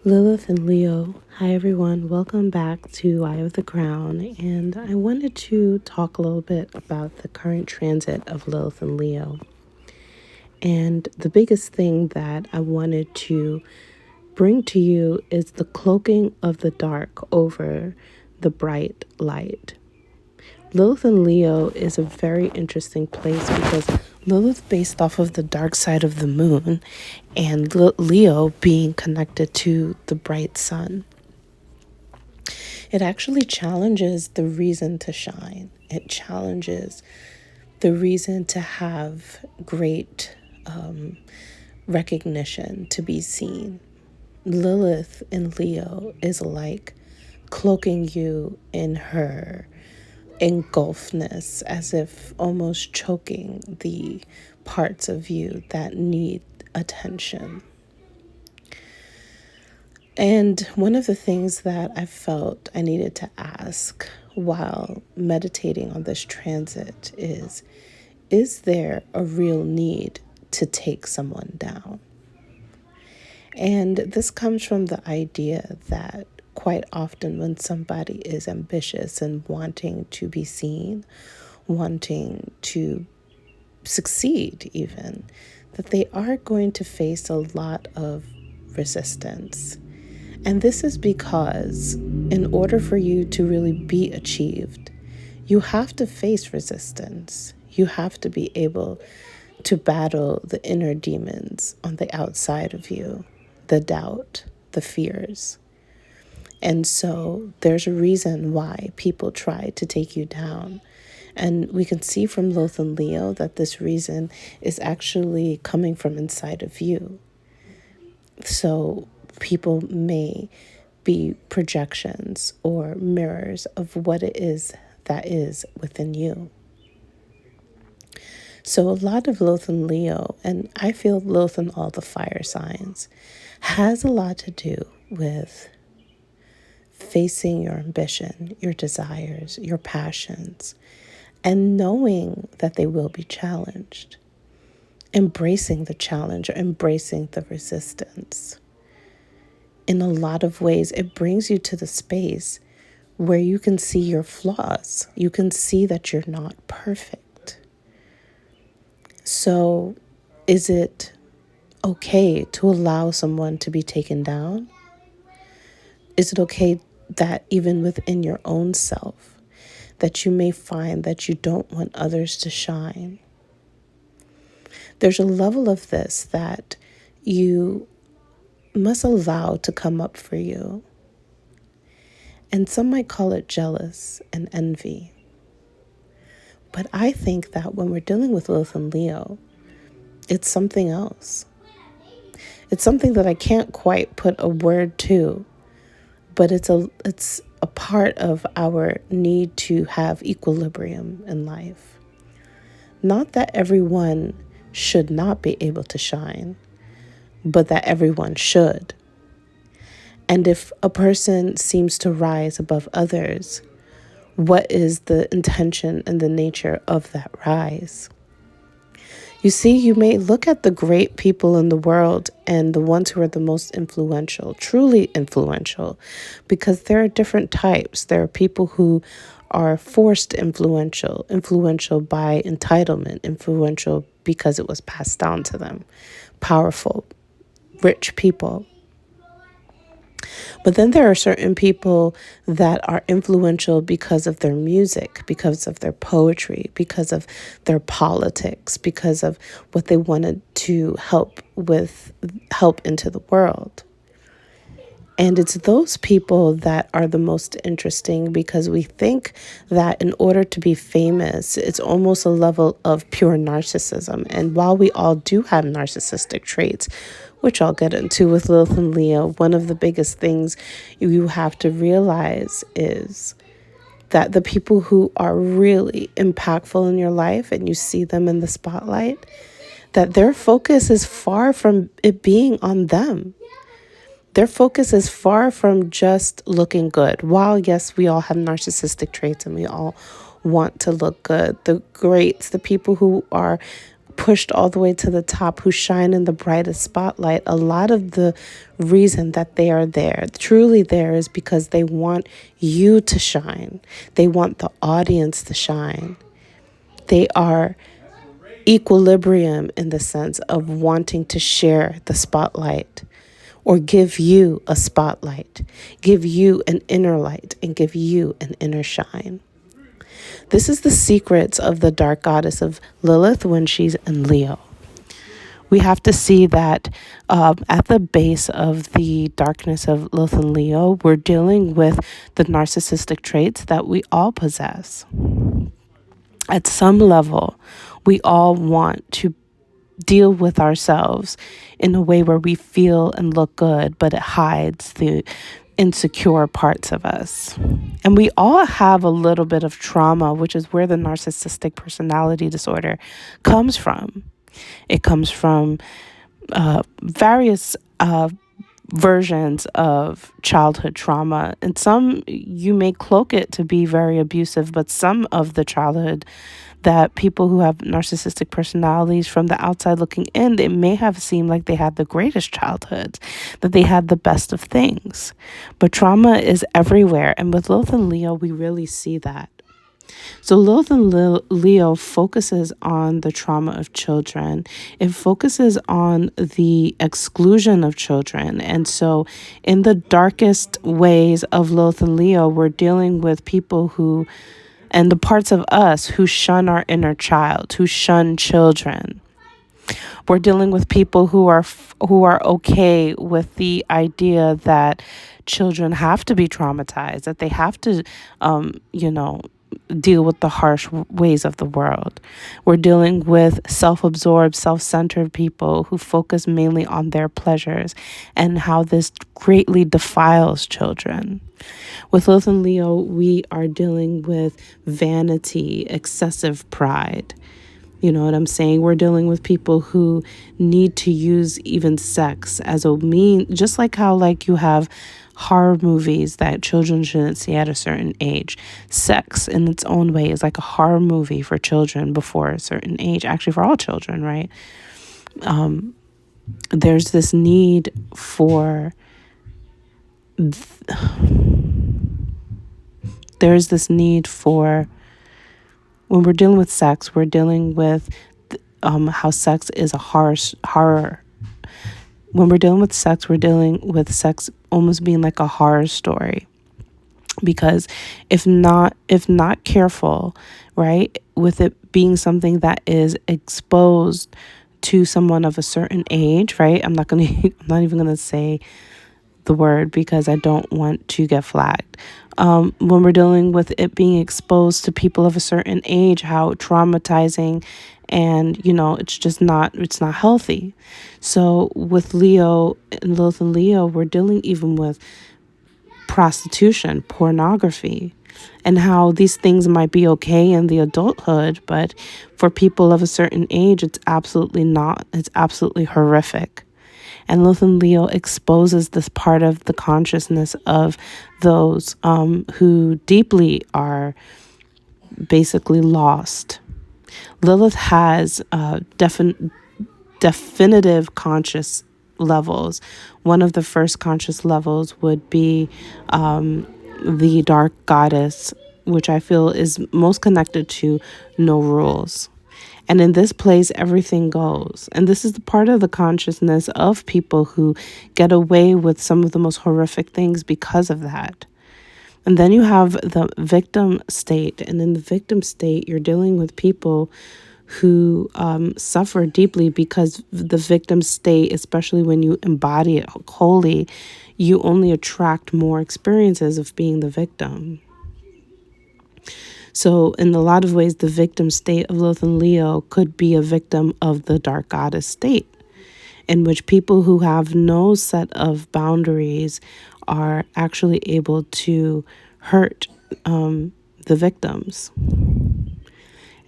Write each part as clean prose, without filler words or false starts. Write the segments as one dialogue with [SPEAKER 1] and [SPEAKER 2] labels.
[SPEAKER 1] Lilith and Leo. Hi, everyone. Welcome back to Eye of the Crown. And I wanted to talk a little bit about the current transit of Lilith and Leo. And the biggest thing that I wanted to bring to you is the cloaking of the dark over the bright light. Lilith and Leo is a very interesting place because Lilith based off of the dark side of the moon and Leo being connected to the bright sun. It actually challenges the reason to shine. It challenges the reason to have great recognition, to be seen. Lilith in Leo is like cloaking you in her engulfedness, as if almost choking the parts of you that need attention. And one of the things that I felt I needed to ask while meditating on this transit is there a real need to take someone down? And this comes from the idea that quite often when somebody is ambitious and wanting to be seen, wanting to succeed even, that they are going to face a lot of resistance. And this is because in order for you to really be achieved, you have to face resistance. You have to be able to battle the inner demons on the outside of you, the doubt, the fears. And so there's a reason why people try to take you down. And we can see from Lilith and Leo that this reason is actually coming from inside of you. So people may be projections or mirrors of what it is that is within you. So a lot of Lilith and Leo, and I feel Lilith in all the fire signs, has a lot to do with facing your ambition, your desires, your passions, and knowing that they will be challenged. Embracing the challenge, or embracing the resistance. In a lot of ways, it brings you to the space where you can see your flaws. You can see that you're not perfect. So, is it okay to allow someone to be taken down? Is it okay that even within your own self, that you may find that you don't want others to shine? There's a level of this that you must allow to come up for you. And some might call it jealous and envy. But I think that when we're dealing with Lilith and Leo, it's something else. It's something that I can't quite put a word to, but it's a part of our need to have equilibrium in life. Not that everyone should not be able to shine, but that everyone should. And if a person seems to rise above others, what is the intention and the nature of that rise? You see, you may look at the great people in the world and the ones who are the most influential, truly influential, because there are different types. There are people who are forced influential by entitlement, influential because it was passed down to them, powerful, rich people. But then there are certain people that are influential because of their music, because of their poetry, because of their politics, because of what they wanted to help into the world. And it's those people that are the most interesting because we think that in order to be famous, it's almost a level of pure narcissism. And while we all do have narcissistic traits, which I'll get into with Lilith and Leo, one of the biggest things you have to realize is that the people who are really impactful in your life and you see them in the spotlight, that their focus is far from it being on them. Their focus is far from just looking good. While, yes, we all have narcissistic traits and we all want to look good, the greats, the people who are pushed all the way to the top, who shine in the brightest spotlight, a lot of the reason that they are there, truly there, is because they want you to shine. They want the audience to shine. They are equilibrium in the sense of wanting to share the spotlight or give you a spotlight, give you an inner light, and give you an inner shine. This is the secrets of the dark goddess of Lilith when she's in Leo. We have to see that at the base of the darkness of Lilith and Leo, we're dealing with the narcissistic traits that we all possess. At some level, we all want to deal with ourselves in a way where we feel and look good, but it hides the insecure parts of us. And we all have a little bit of trauma, which is where the narcissistic personality disorder comes from. It comes from various versions of childhood trauma. And some, you may cloak it to be very abusive, but some of the childhood that people who have narcissistic personalities from the outside looking in, they may have seemed like they had the greatest childhoods, that they had the best of things. But trauma is everywhere. And with Lilith and Leo, we really see that. So Lilith and Leo focuses on the trauma of children. It focuses on the exclusion of children. And so in the darkest ways of Lilith and Leo, we're dealing with people who, and the parts of us who shun our inner child, who shun children. We're dealing with people who are okay with the idea that children have to be traumatized, that they have to, deal with the harsh ways of the world. We're dealing with self-absorbed, self-centered people who focus mainly on their pleasures and how this greatly defiles children. With Lilith and Leo, we are dealing with vanity, excessive pride. You know what I'm saying? We're dealing with people who need to use even sex as a mean, just like how you have horror movies that children shouldn't see at a certain age. Sex in its own way is like a horror movie for children before a certain age, actually for all children, right? There's this need for when we're dealing with sex, we're dealing with how sex is a horror. When we're dealing with sex, we're dealing with sex almost being like a horror story. Because if not careful, right, with it being something that is exposed to someone of a certain age, right? I'm not even gonna say the word because I don't want to get flagged. When we're dealing with it being exposed to people of a certain age, how traumatizing, and it's not healthy. So with Lilith and Leo, we're dealing even with prostitution, pornography, and how these things might be okay in the adulthood, but for people of a certain age, it's absolutely not. It's absolutely horrific. And Lilith and Leo exposes this part of the consciousness of those who deeply are basically lost. Lilith has definitive conscious levels. One of the first conscious levels would be the dark goddess, which I feel is most connected to no rules. And in this place, everything goes. And this is the part of the consciousness of people who get away with some of the most horrific things because of that. And then you have the victim state. And in the victim state, you're dealing with people who suffer deeply because the victim state, especially when you embody it wholly, you only attract more experiences of being the victim. So in a lot of ways, the victim state of Lilith and Leo could be a victim of the dark goddess state, in which people who have no set of boundaries are actually able to hurt the victims.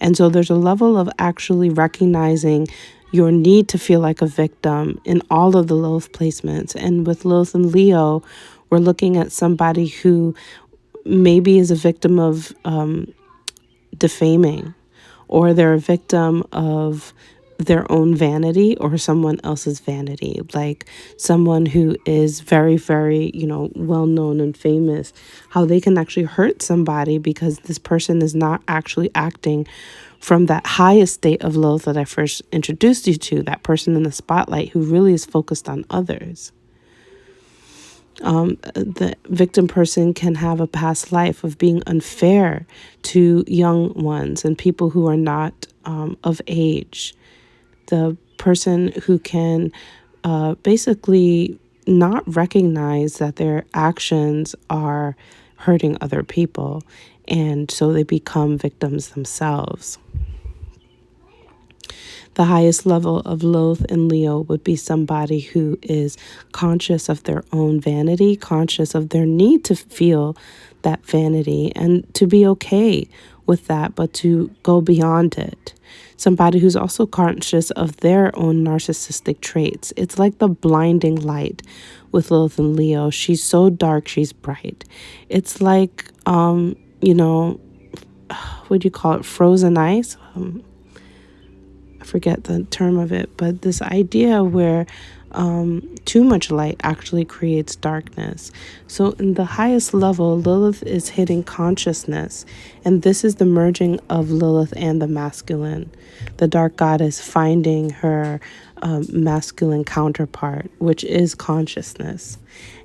[SPEAKER 1] And so there's a level of actually recognizing your need to feel like a victim in all of the Lilith placements. And with Lilith and Leo, we're looking at somebody who maybe is a victim of defaming, or they're a victim of their own vanity or someone else's vanity, like someone who is very, very, well known and famous, how they can actually hurt somebody because this person is not actually acting from that highest state of Lilith that I first introduced you to, that person in the spotlight who really is focused on others. The victim person can have a past life of being unfair to young ones and people who are not of age. The person who can basically not recognize that their actions are hurting other people, and so they become victims themselves. The highest level of Lilith in Leo would be somebody who is conscious of their own vanity, conscious of their need to feel that vanity and to be okay with that, but to go beyond it. Somebody who's also conscious of their own narcissistic traits. It's like the blinding light with Lilith and Leo. She's so dark, she's bright. It's like, what do you call it? Frozen ice? I forget the term of it, but this idea where too much light actually creates darkness. So in the highest level, Lilith is hitting consciousness, and this is the merging of Lilith and the masculine. The dark goddess finding her masculine counterpart, which is consciousness.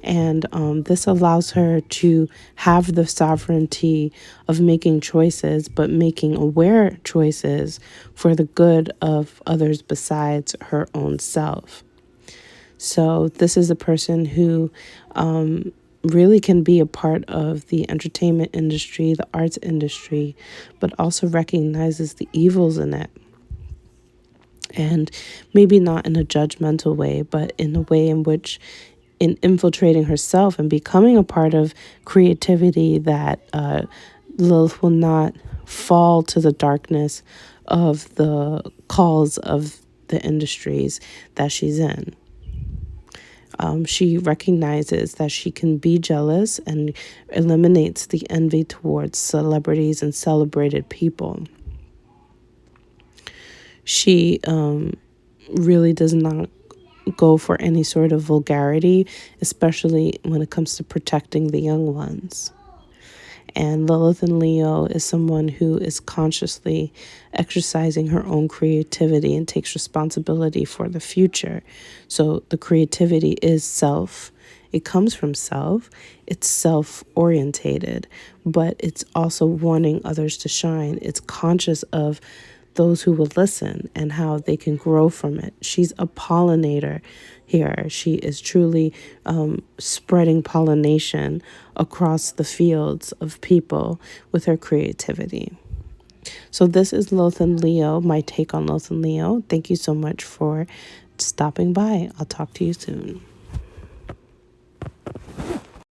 [SPEAKER 1] And this allows her to have the sovereignty of making choices, but making aware choices for the good of others besides her own self. So this is a person who really can be a part of the entertainment industry, the arts industry, but also recognizes the evils in it. And maybe not in a judgmental way, but in a way in which, in infiltrating herself and becoming a part of creativity, that Lilith will not fall to the darkness of the calls of the industries that she's in. She recognizes that she can be jealous and eliminates the envy towards celebrities and celebrated people. She really does not go for any sort of vulgarity, especially when it comes to protecting the young ones. And Lilith in Leo is someone who is consciously exercising her own creativity and takes responsibility for the future. So the creativity is self. It comes from self. It's self-orientated, but it's also wanting others to shine. It's conscious of those who will listen and how they can grow from it. She's a pollinator here. She is truly spreading pollination across the fields of people with her creativity. So this is Lilith and Leo, my take on Lilith and Leo. Thank you so much for stopping by. I'll talk to you soon.